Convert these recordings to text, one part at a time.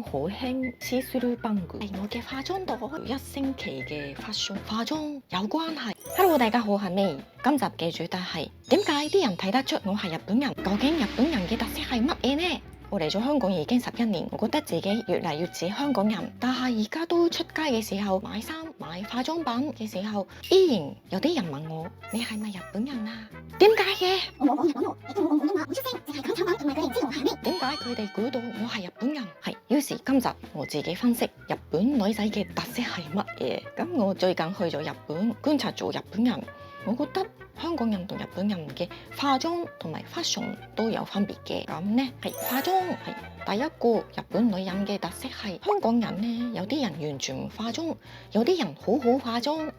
好興黐絲棒具，係我嘅化妝袋，一星期嘅 fashion 化妝有關係。Hello， 大家好，我係 May。今集嘅主題係點解啲人睇得出我係日本人？究竟日本人嘅特色係乜嘢呢？我嚟咗香港已經11年，我覺得自己越嚟越似香港人。但係而家都出街嘅時候買衫、買化妝品嘅時候，依然有啲人問我：你係咪日本人啊？點解嘅？我冇講日文喎，你仲冇講廣東話，唔出聲，淨係講醜話，同埋佢哋唔知我係咩？點解佢哋估到我係日本人？係，於是今集我自己分析日本女仔嘅特色係乜嘢。咁我最近去咗日本觀察做日本人，我覺得香港人同日本人嘅化妝同埋 fashion 都有分別嘅。咁呢係化妝係第一個日本女人嘅特色係，香港人呢有啲人完全唔化妝，有啲人好好化妝，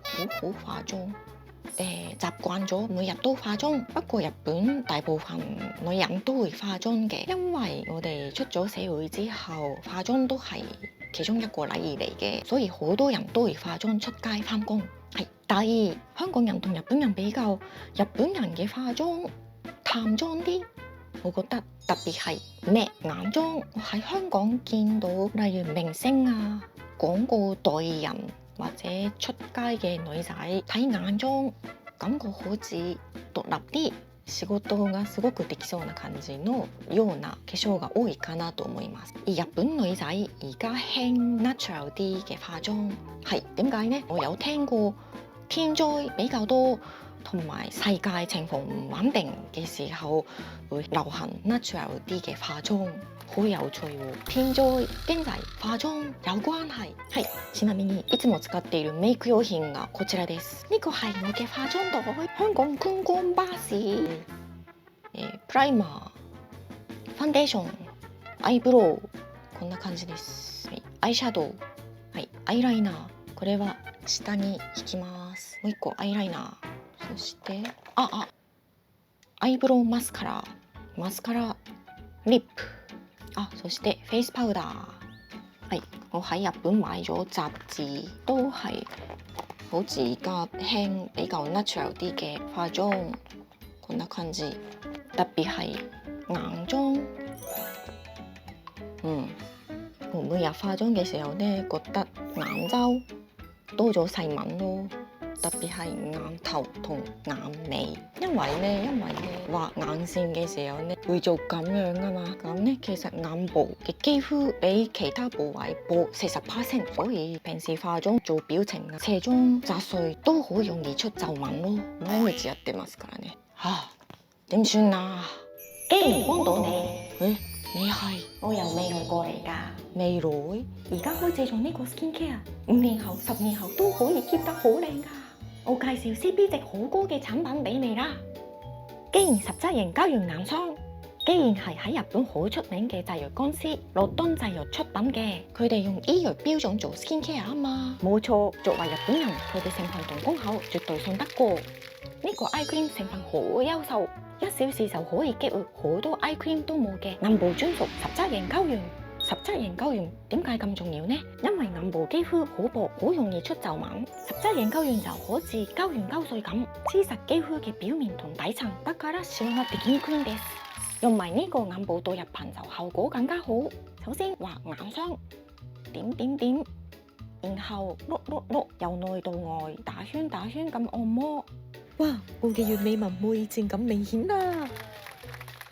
習慣咗每日都化妝。不過日本大部分女人都會化妝嘅，因為我哋出咗社會之後，化妝都係其中一個禮儀嚟嘅，所以好多人都會化妝出街返工。係，第二，香港人同日本人比較，日本人嘅化妝淡妝啲，我覺得特別係咩眼妝。我喺香港見到，例如明星啊、廣告代言人或者出街嘅女仔睇眼妝，感覺好似獨立啲。仕事がすごくできそうな感じのような化粧が多いかなと思います。而日本女仔而家興 natural 啲嘅化妝，係點解呢？我有聽過天災比較多，同埋世界情況唔穩定嘅時候會流行 natural 啲嘅化妝，好有趣喎。天災、經濟、化妝有關係。係，ちなみにいつも使っているメイク用品がこちらです。呢個係我嘅化妝袋。香港觀光巴士、プライマー、ファンデーション、アイブロウ、こんな感じです。はい、アイシャドウ、はい、アイライナー。これは下に引きます。もう一個アイライナー。そしてアイブロウマスカラ、リップ。そしてフェイスパウダー。係，我喺日本買咗雜誌，都係好似而家興比較 natural 啲嘅化妝，こんな感じ。特別係眼妝。我每日化妝嘅時候呢，覺得眼周多咗細紋咯。特別係眼頭同眼尾，因為呢畫眼線嘅時候呢會做咁樣㗎嘛，咁呢其實眼部嘅肌膚比其他部位薄40%，所以平時化妝做表情啊、卸妝雜碎都好容易出皺紋咯。毎日やってますから呢。點算啊？既然幫到你，你係？我由未來過嚟㗎。未來？而家開始做呢個 skincare， 5年後、10年後都可以 keep 得好靚㗎。我介紹 CP 值好高嘅產品俾你啦。既然實質型膠原眼霜，既然係喺日本好出名嘅製藥公司樂敦製藥出品嘅，佢哋用醫藥標準做 skincare 啊嘛。冇錯，作為日本人，佢哋成分同功效絕對信得過。呢個 eye cream 成分好優秀，1小時就可以激活好多 eye cream 都冇嘅眼部專屬實質型膠原。實質型膠原點解咁重要呢？因為眼部肌膚好薄，好容易出皺紋。實質型膠原就好似膠原膠水咁，黐實肌膚嘅表面同底層。だからシワができにくいんです。用埋呢個眼部導入頻就效果更加好。首先畫眼霜，點點點，然後碌碌碌，由內到外打圈打圈咁按摩。哇！我嘅完美紋妹漸感明顯啦！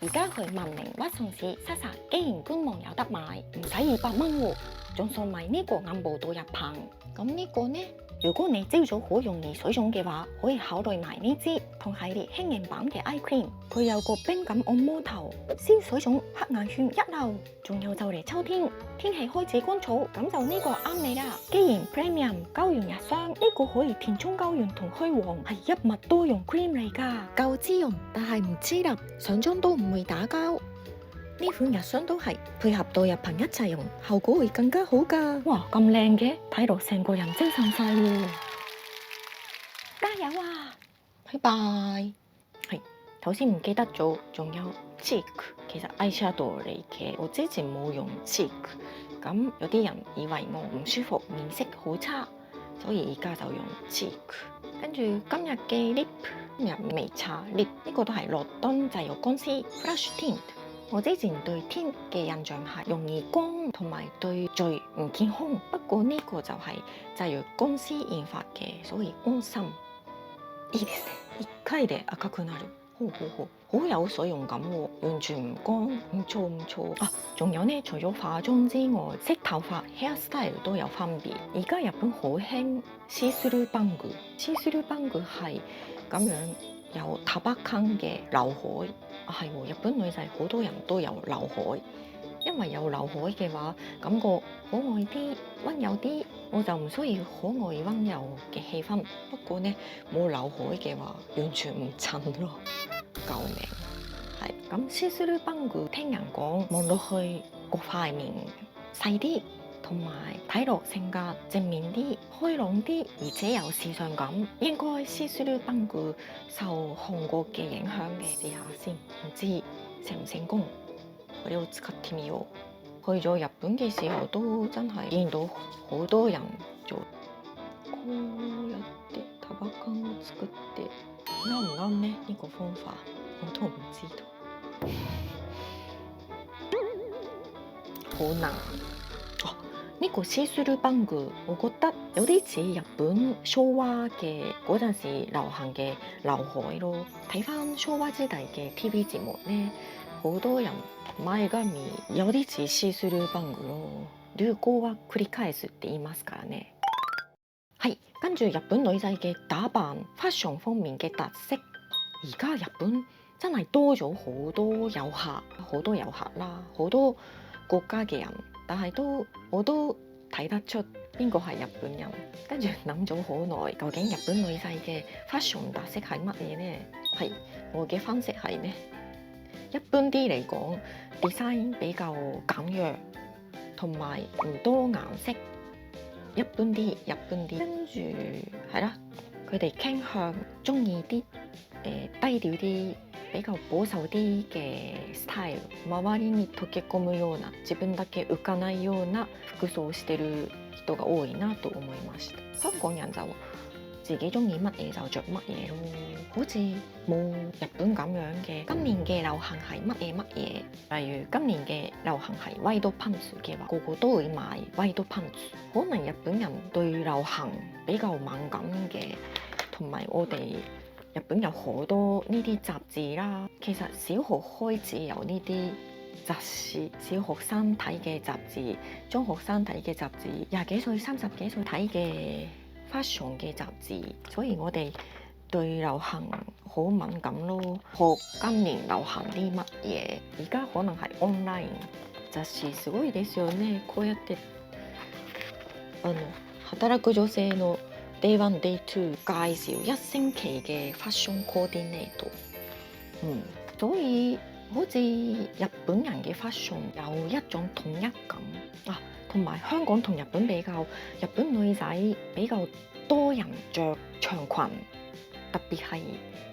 而家去文明屈臣氏、莎莎，既然官網有得買，唔使200蚊喎，仲送埋呢個眼部導入棒。咁呢個呢？如果你朝早好容易水腫嘅話，可以考慮買呢支同系列輕盈版嘅 eye cream。佢有個冰感按摩頭，消水腫、黑眼圈一流。仲有就嚟秋天，天氣開始乾燥，咁就呢個啱你啦。既然 premium 膠原日霜，呢個可以填充膠原同虛黃，係一物多用 cream 嚟㗎，夠滋潤，但係唔黐立，上妝都唔會打膠。呢款日霜都係配合導入瓶一齊用，效果會更加好㗎。哇，咁靚嘅，睇到成個人精神晒喎！加油啊！拜拜。係，頭先唔記得咗，仲有 cheek， 其實 eyeshadow 嚟嘅，我之前冇用 cheek， 咁有啲人以為我唔舒服，面色好差，所以而家就用 cheek。跟住今日嘅 lip， 今日未搽 lip， 呢個都係樂敦製藥公司 Flush Tint。我之前對天嘅印象係容易乾同埋對最唔健康，不過呢個就係製藥公司研發嘅，所以安心。いいですね。1回で赤くなる。好有水用感喎，完全唔乾，唔錯唔錯。啊，仲有呢，除咗化妝之外，色頭髮 hairstyle 都有分別。而家日本好興 see-through バング，see-through バング係咁樣有塔巴坑嘅劉海。啊係喎，日本女仔好多人都有劉海，因為有劉海嘅話，感覺可愛啲、温柔啲，我就唔需要可愛温柔嘅氣氛。不過呢，冇劉海嘅話，完全唔襯咯，救命！係咁，see-through バング聽人講望落去個塊面細啲，同埋睇落性格正面啲、開朗啲，而且有時尚感。應該see-through バング受韓國嘅影響嘅，試下先，唔知成唔成功。これを使ってみよう。去咗日本嘅時候都真係見到好多人做。こうやってタバカンを作って啱唔啱呢？呢個方法我都唔知道。好難。呢個see-throughバング，我覺得有啲似日本昭和嘅嗰陣時流行嘅劉海咯。睇翻昭和之地嘅 TV 節目呢，好多人前髪有啲似see-throughバング咯。流行は繰り返すって言いますからね。係，跟住日本女仔嘅打扮、fashion 方面嘅特色，而家日本真係多咗好多遊客啦，好多國家嘅人。但係我都睇得出邊個係日本人，跟住諗咗好耐，究竟日本女仔嘅 fashion 特色係乜嘢呢？係我嘅分析係呢，一般啲嚟講 design 比較簡約，同埋唔多顏色，一般啲。跟住係啦，佢哋傾向中意啲低調啲。比較保守啲嘅 style，周りに溶け込むような、自分だけ浮かないような服裝をしてる人が多いなと思いました。香港人就自己中意乜嘢就着乜嘢咯，好似冇日本咁樣嘅。今年嘅流行係乜嘢？例如今年嘅流行係ワイドパンツ嘅話，個個都會買ワイドパンツ。可能日本人對流行比較敏感嘅，同埋我哋。日本有好多呢啲雜誌啦，其實小學開始有呢啲雜誌，小學生睇嘅雜誌，中學生睇嘅雜誌，20幾歲、30幾歲睇嘅 fashion 嘅雜誌，所以我哋對流行好敏感咯。學今年流行啲乜嘢，而家可能係 online 雜誌すごいですよね。こうやって働く女性のDay 1、Day 2介紹1星期嘅 fashion coordinate，所以好似日本人嘅 fashion 有一種統一感啊，同埋香港同日本比較，日本女仔比較多人着長裙，特別係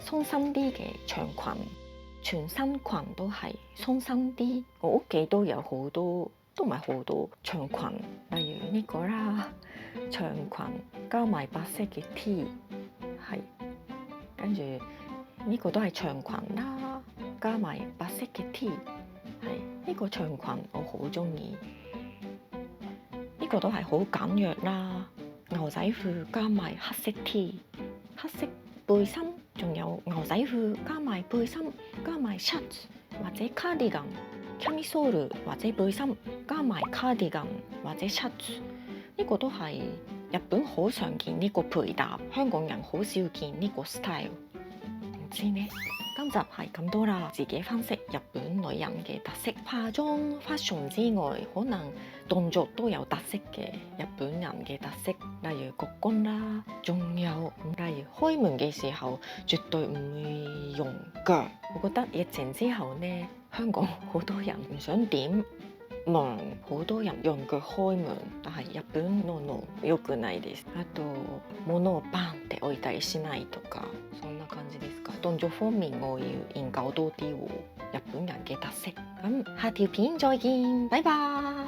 鬆身啲嘅長裙，全身裙都係鬆身啲。我屋企都有好多。都唔係好多長裙，例如呢個啦，長裙加埋白色嘅 T， 係跟住呢個都係長裙啦，加埋白色嘅 T， 係呢個長裙我好中意。呢個都係好簡約啦，牛仔褲加埋黑色 T， 黑色背心，仲有牛仔褲加埋背心，加埋 shorts 或者 cardigan。キャミソール或者背心加埋 cardigan 或者 shorts， 呢個都係日本好常見呢個配搭，香港人好少見呢個 style。唔知呢？今集係咁多啦，自己分析日本女人嘅特色。化妝 fashion 之外，可能動作都有特色嘅日本人嘅特色，例如鞠躬啦，仲有例如開門嘅時候絕對唔會用腳。我覺得疫情之後呢，香港好多人唔想點門，好多人用腳開門，但係日本の良くないです。あと物をバンって置いたりしないとか、そんな感じですか。動作方面我要研究多啲喎，日本人嘅特色。咁下條片再見，拜拜。